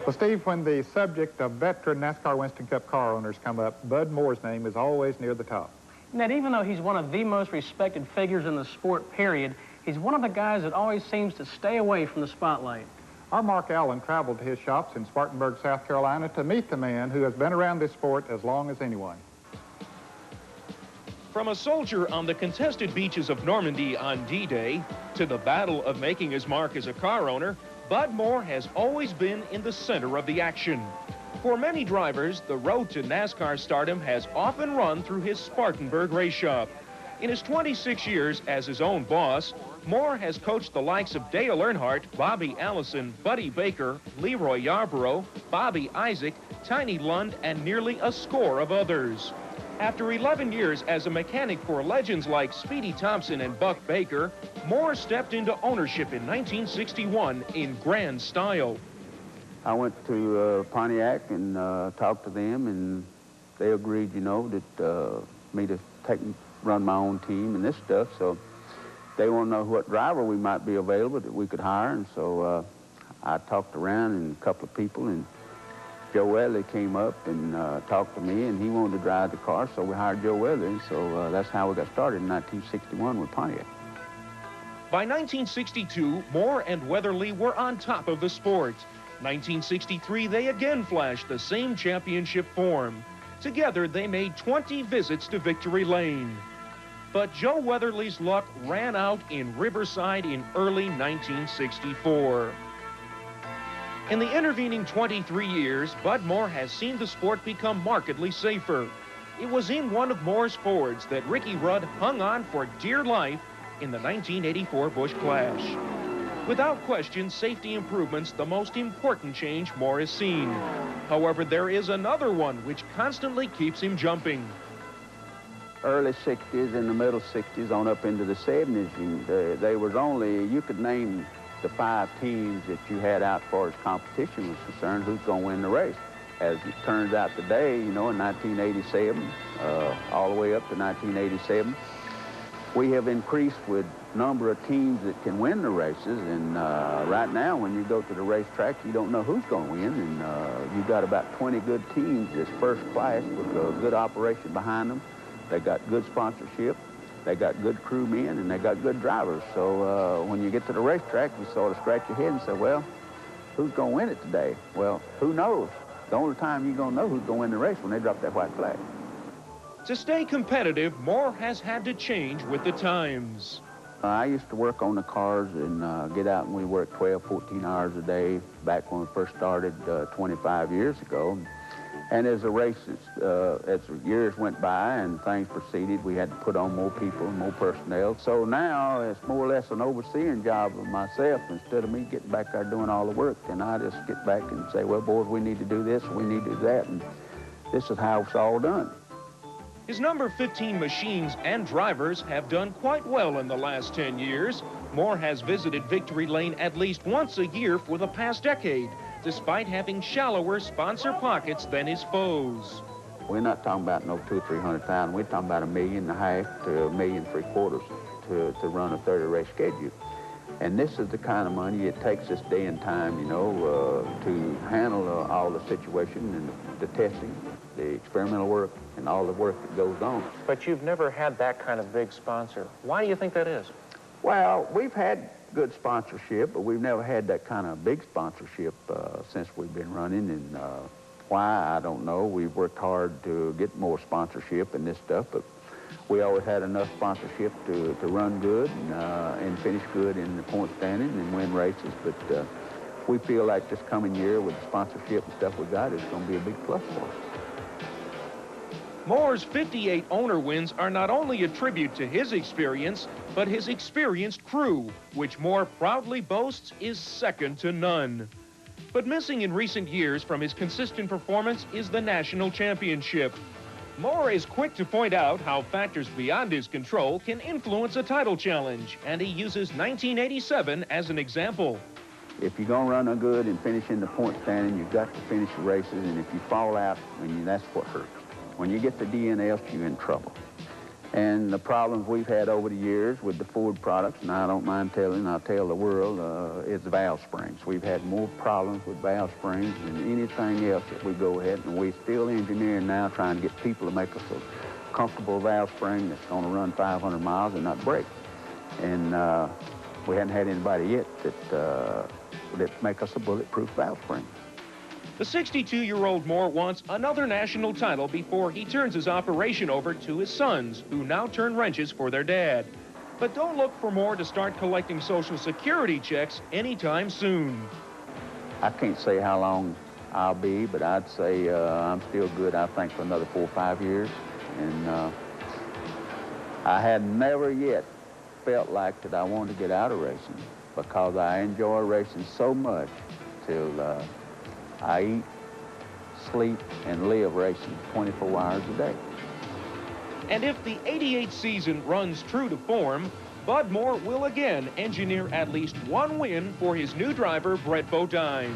Well, Steve, when the subject of veteran NASCAR Winston Cup car owners come up, Bud Moore's name is always near the top. And that even though he's one of the most respected figures in the sport, period, he's one of the guys that always seems to stay away from the spotlight. Our Mark Allen traveled to his shops in Spartanburg, South Carolina to meet the man who has been around this sport as long as anyone. From a soldier on the contested beaches of Normandy on D-Day to the battle of making his mark as a car owner, Bud Moore has always been in the center of the action. For many drivers, the road to NASCAR stardom has often run through his Spartanburg race shop. In his 26 years as his own boss, Moore has coached the likes of Dale Earnhardt, Bobby Allison, Buddy Baker, Leroy Yarborough, Bobby Isaac, Tiny Lund, and nearly a score of others. After 11 years as a mechanic for legends like Speedy Thompson and Buck Baker, Moore stepped into ownership in 1961 in grand style. I went to Pontiac and talked to them, and they agreed, you know, that me to run my own team and this stuff. So they want to know what driver we might be available that we could hire, and so I talked around and a couple of people, and Joe Weatherly came up and talked to me, and he wanted to drive the car, so we hired Joe Weatherly. So that's how we got started in 1961 with Pontiac. By 1962, Moore and Weatherly were on top of the sport. 1963, they again flashed the same championship form. Together, they made 20 visits to Victory Lane. But Joe Weatherly's luck ran out in Riverside in early 1964. In the intervening 23 years, Bud Moore has seen the sport become markedly safer. It was in one of Moore's Fords that Ricky Rudd hung on for dear life in the 1984 Busch Clash. Without question, safety improvements the most important change Moore has seen. However, there is another one which constantly keeps him jumping. Early 60s and the middle 60s on up into the 70s, and they was only, you could name the 5 teams that you had out as far as competition was concerned, who's going to win the race. As it turns out today, you know, in 1987, all the way up to 1987, we have increased with number of teams that can win the races, and right now when you go to the racetrack, you don't know who's going to win, and you've got about 20 good teams that's first class with a good operation behind them. They got good sponsorship, they got good crewmen, and they got good drivers. So when you get to the racetrack, you sort of scratch your head and say, well, who's going to win it today? Well, who knows? The only time you're going to know who's going to win the race when they drop that white flag. To stay competitive, Moore has had to change with the times. I used to work on the cars and get out, and we worked 12, 14 hours a day back when we first started 25 years ago. And as the races, as the years went by and things proceeded, we had to put on more people and more personnel. So now it's more or less an overseeing job of myself instead of me getting back there doing all the work. And I just get back and say, well, boys, we need to do this, we need to do that, and this is how it's all done. His number 15 machines and drivers have done quite well in the last 10 years. Moore has visited Victory Lane at least once a year for the past decade, despite having shallower sponsor pockets than his foes. We're not talking about no 200,000 or 300,000. We're talking about $1.5 million to $1.75 million to run a 30-race schedule. And this is the kind of money it takes this day and time, you know, to handle all the situation and the testing, the experimental work, and all the work that goes on. But you've never had that kind of big sponsor. Why do you think that is? Well, we've had good sponsorship, but we've never had that kind of big sponsorship since we've been running. And why, I don't know. We've worked hard to get more sponsorship and this stuff, but we always had enough sponsorship to run good and finish good in the point standing and win races. But we feel like this coming year with the sponsorship and stuff we got is going to be a big plus for us. Moore's 58 owner wins are not only a tribute to his experience, but his experienced crew, which Moore proudly boasts is second to none. But missing in recent years from his consistent performance is the national championship. Moore is quick to point out how factors beyond his control can influence a title challenge, and he uses 1987 as an example. If you're going to run a good and finish in the point standing, you've got to finish the races, and if you fall out, that's what hurts. When you get the DNFs, you're in trouble. And the problems we've had over the years with the Ford products, and I don't mind telling, I'll tell the world, it's valve springs. We've had more problems with valve springs than anything else that we go ahead, and we're still engineering now, trying to get people to make us a comfortable valve spring that's going to run 500 miles and not break. And we hadn't had anybody yet that make us a bulletproof valve spring. The 62-year-old Moore wants another national title before he turns his operation over to his sons, who now turn wrenches for their dad. But don't look for Moore to start collecting Social Security checks anytime soon. I can't say how long I'll be, but I'd say I'm still good, I think, for another 4 or 5 years. And I had never yet felt like that I wanted to get out of racing, because I enjoy racing so much till I eat, sleep, and live racing 24 hours a day. And if the '88 season runs true to form, Bud Moore will again engineer at least one win for his new driver, Brett Bodine.